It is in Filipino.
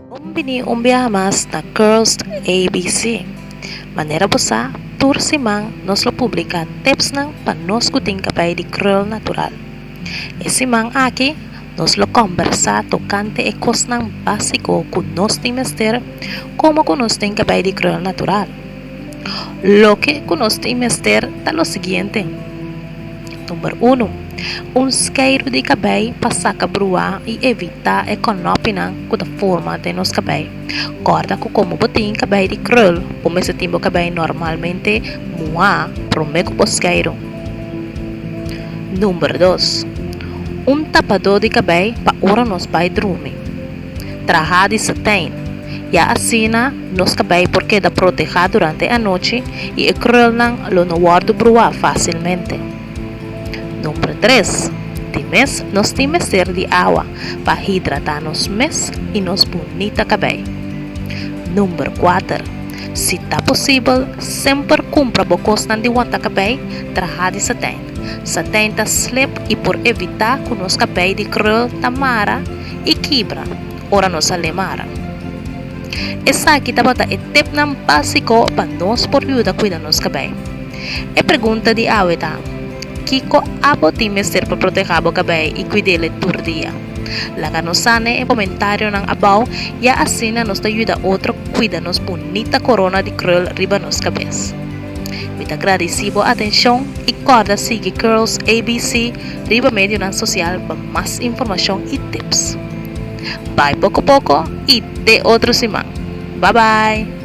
Umbini umbiamas na Girls ABC. Manera bosa, tur simang nos lo publica tips ng panos kuting kapay di krel natural. E simang aki, nos lo conversa tocante e kos ng basiko kunos ting mester como kunos ting kapay di krel natural. Lo que kunos ting mester ta lo siguiente. Número 1. Un isqueiro de cabelo para brua e evitar a conopina com a forma de nos cabelo. Corta com como botin cabelo de krul, como esse tipo cabelo normalmente mua promego isqueiro. Número 2. Un tapador de cabelo para ora nos bedroom. Traja de satém. Ya assina nos cabelo porque da proteger durante a noite e o krul não lo no guardo brua facilmente. Número 3. Times nos timester de água para hidratar nos mes e nos bonita cabelo. Número 4. Se está possível, sempre compra bocos de wanta cabelo traja de satém. Satém tá slip e por evitar que nos cabelo de krul tamara e quebra, ora nos alemara. Essa aqui tá bota é tip ng básico para nos por ajuda cuidar nos cabelo. É pergunta de aweta. Kiko abo timester para proteger o cabelo e cuidar por dia. Laga nos sane e comentário ng abaw ya asina nos ayuda outro cuida nos bonita corona de krul riba nos cabes. Mit agradecido atenção e corda sigue Girls ABC riba medio ng social para mais informação e tips. Bye pouco e de outro simang. Bye bye!